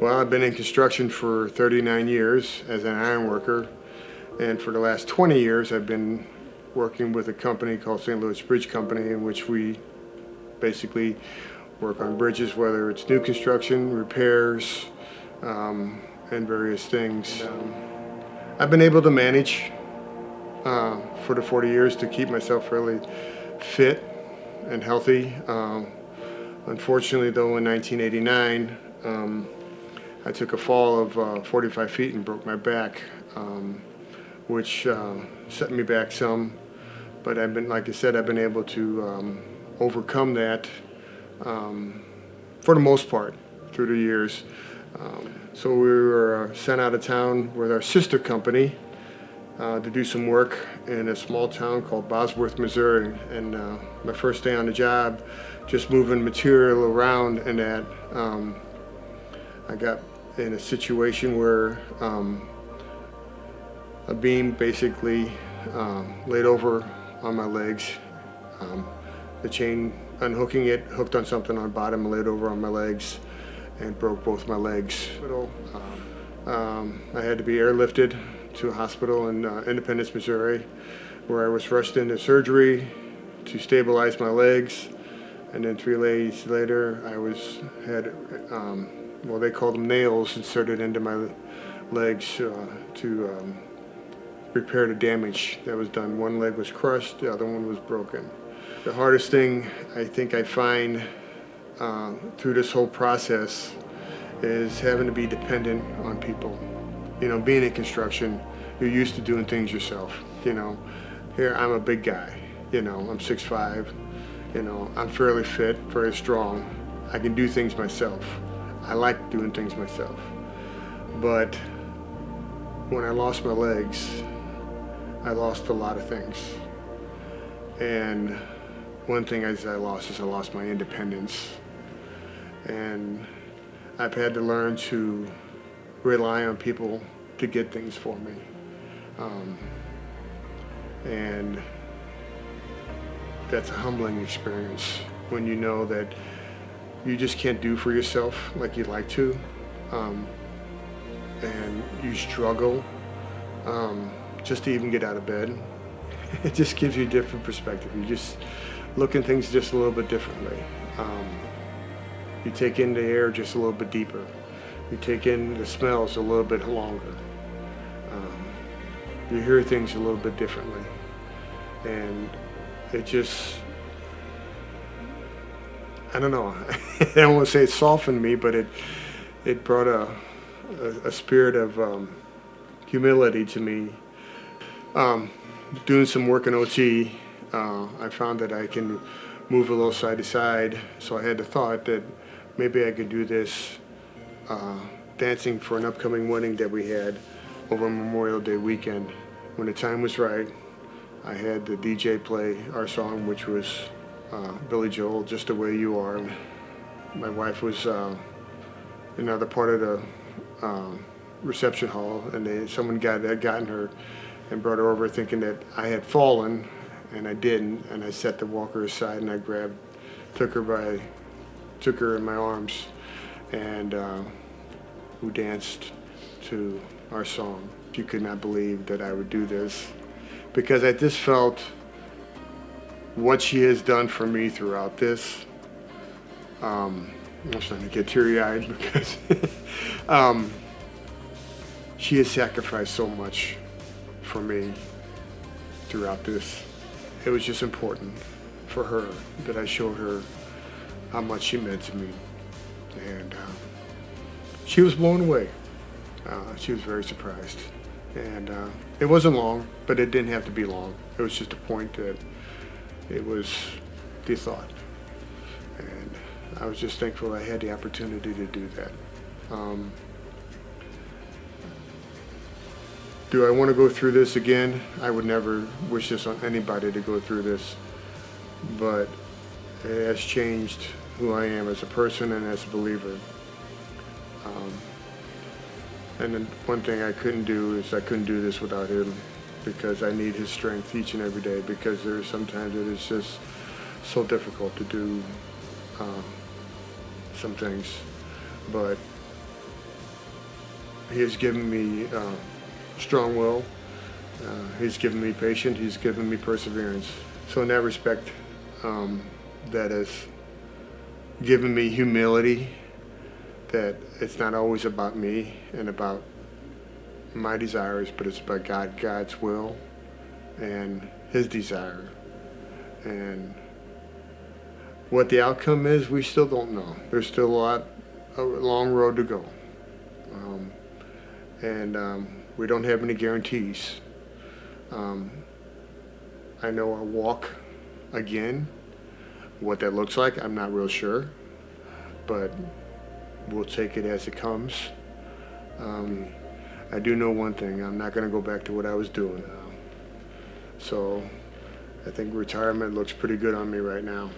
Well, I've been in construction for 39 years as an iron worker, and for the last 20 years I've been working with a company called St. Louis Bridge Company, in which we basically work on bridges, whether it's new construction, repairs, and various things. I've been able to manage for the 40 years to keep myself really fit and healthy. Unfortunately, though, in 1989, I took a fall of 45 feet and broke my back, which set me back some. But I've been, like I said, I've been able to overcome that for the most part through the years. So we were sent out of town with our sister company to do some work in a small town called Bosworth, Missouri. And my first day on the job, just moving material around and that, I got in a situation where a beam basically laid over on my legs. The chain, unhooking it, hooked on something on the bottom and laid over on my legs and broke both my legs. I had to be airlifted to a hospital in Independence, Missouri, where I was rushed into surgery to stabilize my legs. And then 3 days later, I had well, they called them nails inserted into my legs to repair the damage that was done. One leg was crushed, the other one was broken. The hardest thing I think I find through this whole process is having to be dependent on people. You know, being in construction, you're used to doing things yourself. You know, here I'm a big guy. You know, I'm 6'5". You know, I'm fairly fit, very strong. I can do things myself. I like doing things myself. But when I lost my legs, I lost a lot of things. And one thing I lost my independence. And I've had to learn to rely on people to get things for me. And that's a humbling experience when you know that you just can't do for yourself like you'd like to, and you struggle just to even get out of bed. It just gives you a different perspective. You just look at things just a little bit differently. You take in the air just a little bit deeper. You take in the smells a little bit longer. You hear things a little bit differently. And it just, I don't know, I don't want to say it softened me, but it brought a spirit of humility to me. Doing some work in OT, I found that I can move a little side to side, so I had the thought that maybe I could do this dancing for an upcoming wedding that we had over Memorial Day weekend. When the time was right, I had the DJ play our song, which was Billy Joel, Just the Way You Are. My wife was in another part of the reception hall, and someone had gotten her and brought her over thinking that I had fallen, and I didn't. And I set the walker aside, and I took her in my arms, and we danced to our song. She could not believe that I would do this, because I just felt what she has done for me throughout this. I'm starting to get teary-eyed because she has sacrificed so much for me throughout this. It was just important for her that I showed her how much she meant to me. And she was blown away. She was very surprised. And it wasn't long, but it didn't have to be long. It was just a point that it was the thought. And I was just thankful I had the opportunity to do that. Do I want to go through this again? I would never wish this on anybody to go through this, but it has changed who I am as a person and as a believer. And then one thing I couldn't do is I couldn't do this without him, because I need his strength each and every day, because there's sometimes it is just so difficult to do some things. But He has given me strong will. He's given me patience. He's given me perseverance. So in that respect, that has given me humility, that it's not always about me and about my desires, but it's about God's will and His desire. And what the outcome is, we still don't know. There's still a long road to go. We don't have any guarantees. I know I'll walk again. What that looks like, I'm not real sure, but we'll take it as it comes. I do know one thing, I'm not going to go back to what I was doing. So I think retirement looks pretty good on me right now.